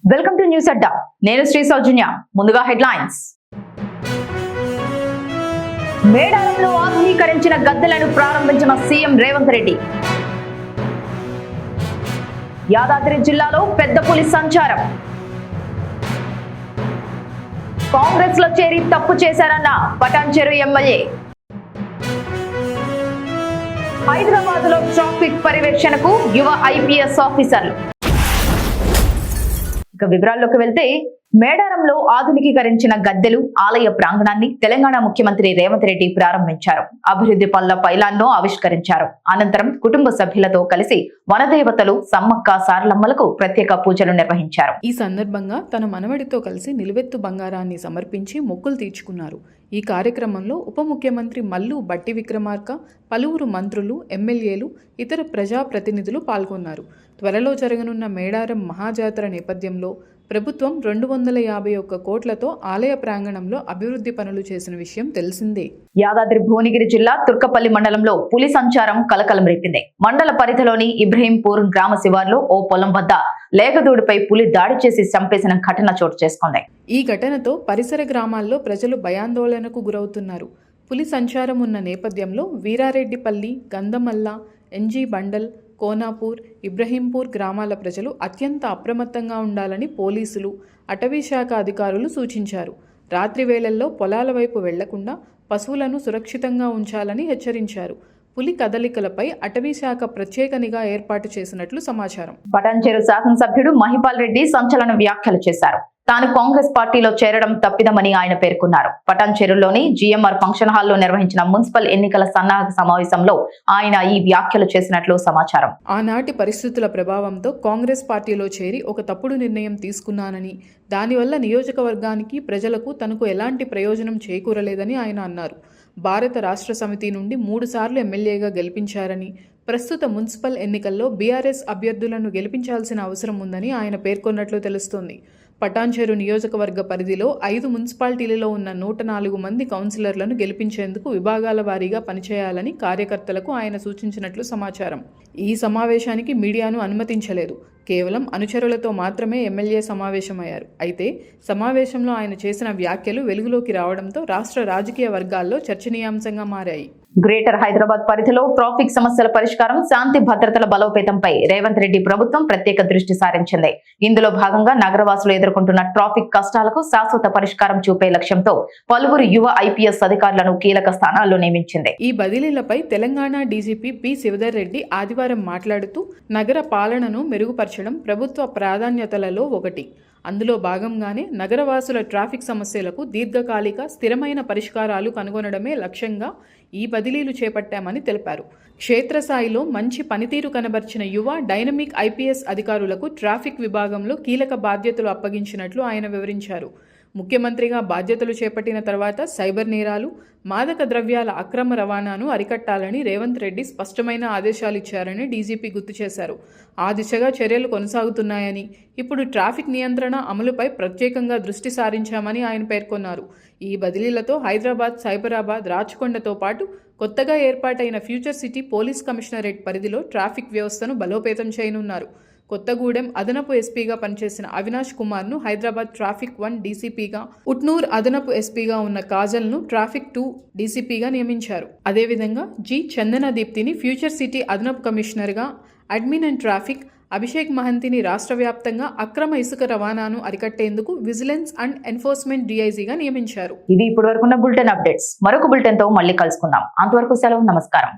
Welcome to news అడ్డా. నేను శ్రీ సౌజన్య. ముందుగా headlines. మేడారంలో ఆధునీకరించిన గద్దెలను ప్రారంభించిన సీఎం రేవంత్ రెడ్డి. యాదాద్రి జిల్లాలో పెద్ద పులి సంచారం. కాంగ్రెస్ లో చేరి తప్పు చేశారన్న పటాన్చెరు ఎమ్మెల్యే. హైదరాబాద్ లో ట్రాఫిక్ పర్యవేక్షణకు యువ ఐపీఎస్ ఆఫీసర్లు. వివరాల్లోకి వెళ్తే, మేడారంలో ఆధునికీకరించిన గద్దెలు ఆలయ ప్రాంగణాన్ని తెలంగాణ ముఖ్యమంత్రి రేవంత్ రెడ్డి ప్రారంభించారు. అభివృద్ధి పనుల పైలాన్ను ఆవిష్కరించారు. అనంతరం కుటుంబ సభ్యులతో కలిసి వనదేవతలు సమ్మక్క సారలమ్మలకు ప్రత్యేక పూజలు నిర్వహించారు. ఈ సందర్భంగా తన మనవడితో కలిసి నిలువెత్తు బంగారాన్ని సమర్పించి మొక్కులు తీర్చుకున్నారు. ఈ కార్యక్రమంలో ఉప ముఖ్యమంత్రి మల్లు బట్టి విక్రమార్క, పలువురు మంత్రులు, ఎమ్మెల్యేలు, ఇతర ప్రజాప్రతినిధులు పాల్గొన్నారు. త్వరలో జరగనున్న మేడారం మహాజాతర నేపథ్యంలో ప్రభుత్వం 251 కోట్లతో ఆలయ ప్రాంగణంలో అభివృద్ధి పనులు చేసిన విషయం తెలిసిందే. యాదాద్రి భువనగిరి జిల్లా తుర్కపల్లి మండలంలో పులి సంచారం కలకలం రేపింది. మండల పరిధిలోని ఇబ్రహీంపూర్ గ్రామ శివార్లో ఓ పొలం వద్ద లేగదూడిపై పులి దాడి చేసి చంపేసిన ఘటన చోటు చేసుకుంది. ఈ ఘటనతో పరిసర గ్రామాల్లో ప్రజలు భయాందోళనకు గురవుతున్నారు. పులి సంచారం ఉన్న నేపథ్యంలో వీరారెడ్డిపల్లి, గంధమల్ల, ఎన్జీ బండల్, కోనాపూర్, ఇబ్రహీంపూర్ గ్రామాల ప్రజలు అత్యంత అప్రమత్తంగా ఉండాలని పోలీసులు, అటవీశాఖ అధికారులు సూచించారు. రాత్రి వేళల్లో పొలాల వైపు వెళ్లకుండా పశువులను సురక్షితంగా ఉంచాలని హెచ్చరించారు. పులి కదలికలపై అటవీశాఖ ప్రత్యేక నిఘా ఏర్పాటు చేసినట్లు సమాచారం. పటాన్చెరు శాసనసభ్యుడు మహిపాల్ రెడ్డి సంచలన వ్యాఖ్యలు చేశారు. తాను కాంగ్రెస్ పార్టీలో చేరడం తప్పిదమని ఆయన పేర్కొన్నారు. పటాన్చెరులోని జీఎంఆర్ ఫంక్షన్ హాల్లో నిర్వహించిన మున్సిపల్ ఎన్నికల సన్నాహక సమావేశంలో ఆయన ఈ వ్యాఖ్యలు చేసినట్లు సమాచారం. ఆనాటి పరిస్థితుల ప్రభావంతో కాంగ్రెస్ పార్టీలో చేరి ఒక తప్పుడు నిర్ణయం తీసుకున్నానని, దానివల్ల నియోజకవర్గానికి, ప్రజలకు తనకు ఎలాంటి ప్రయోజనం చేకూరలేదని ఆయన అన్నారు. భారత రాష్ట్ర సమితి నుండి 3 సార్లు ఎమ్మెల్యేగా గెలిపించారని, ప్రస్తుత మున్సిపల్ ఎన్నికల్లో బీఆర్ఎస్ అభ్యర్థులను గెలిపించాల్సిన అవసరం ఉందని ఆయన పేర్కొన్నట్లు తెలుస్తోంది. పటాన్చెరు నియోజకవర్గ పరిధిలో 5 మున్సిపాలిటీలలో ఉన్న 104 మంది కౌన్సిలర్లను గెలిపించేందుకు విభాగాల వారీగా పనిచేయాలని కార్యకర్తలకు ఆయన సూచించినట్లు సమాచారం. ఈ సమావేశానికి మీడియాను అనుమతించలేదు. కేవలం అనుచరులతో మాత్రమే ఎమ్మెల్యే సమావేశమయ్యారు. అయితే సమావేశంలో ఆయన చేసిన వ్యాఖ్యలు వెలుగులోకి రావడంతో రాష్ట్ర రాజకీయ వర్గాల్లో చర్చనీయాంశంగా మారాయి. గ్రేటర్ హైదరాబాద్ పరిధిలో ట్రాఫిక్ సమస్యల పరిష్కారం, శాంతి భద్రతల బలోపేతంపై రేవంత్ రెడ్డి ప్రభుత్వం ప్రత్యేక దృష్టి సారించింది. ఇందులో భాగంగా నగరవాసులు ఎదుర్కొంటున్న ట్రాఫిక్ కష్టాలకు శాశ్వత పరిష్కారం చూపే లక్ష్యంతో పలువురు యువ ఐపీఎస్ అధికారులను కీలక స్థానాల్లో నియమించింది. ఈ బదిలీలపై తెలంగాణ డీజీపీ పి శివధర్ రెడ్డి ఆదివారం మాట్లాడుతూ, నగర పాలనను మెరుగుపరచడం ప్రభుత్వ ప్రాధాన్యతలలో ఒకటి. అందులో భాగంగానే నగరవాసుల ట్రాఫిక్ సమస్యలకు దీర్ఘకాలిక స్థిరమైన పరిష్కారాలు కనుగొనడమే లక్ష్యంగా ఈ బదిలీలు చేపట్టామని తెలిపారు. క్షేత్రస్థాయిలో మంచి పనితీరు కనబర్చిన యువ డైనమిక్ ఐపీఎస్ అధికారులకు ట్రాఫిక్ విభాగంలో కీలక బాధ్యతలు అప్పగించినట్లు ఆయన వివరించారు. ముఖ్యమంత్రిగా బాధ్యతలు చేపట్టిన తర్వాత సైబర్ నేరాలు, మాదక ద్రవ్యాల అక్రమ రవాణాను అరికట్టాలని రేవంత్ రెడ్డి స్పష్టమైన ఆదేశాలు ఇచ్చారని డీజీపీ గుర్తు చేశారు. ఆ దిశగా చర్యలు కొనసాగుతున్నాయని, ఇప్పుడు ట్రాఫిక్ నియంత్రణ అమలుపై ప్రత్యేకంగా దృష్టి సారించామని ఆయన పేర్కొన్నారు. ఈ బదిలీలతో హైదరాబాద్, సైబరాబాద్, రాచకొండతో పాటు కొత్తగా ఏర్పాటైన ఫ్యూచర్ సిటీ పోలీస్ కమిషనరేట్ పరిధిలో ట్రాఫిక్ వ్యవస్థను బలోపేతం చేయనున్నారు. కొత్తగూడెం అదనపు ఎస్పీగా పనిచేసిన అవినాష్ కుమార్ను హైదరాబాద్ ట్రాఫిక్ 1 డీసీపీగా, ఉట్నూర్ అదనపు ఎస్పీగా ఉన్న కాజల్ను ట్రాఫిక్ 2 డీసీపీగా నియమించారు. అదేవిధంగా జి చందన దీప్తిని ఫ్యూచర్ సిటీ అదనపు కమిషనర్గా, అడ్మిన్ అండ్ ట్రాఫిక్ అభిషేక్ మహంతిని రాష్ట్ర వ్యాప్తంగా అక్రమ ఇసుక రవాణాను అరికట్టేందుకు విజిలెన్స్ అండ్ ఎన్ఫోర్స్మెంట్ డీఐజీగా నియమించారు. ఇవి ఇప్పటి వరకున్న బులెటిన్ అప్డేట్స్. మరొక బులెటిన్ తో మళ్ళీ కలుసుకుందాం. అంతవరకు సెలవు. నమస్కారం.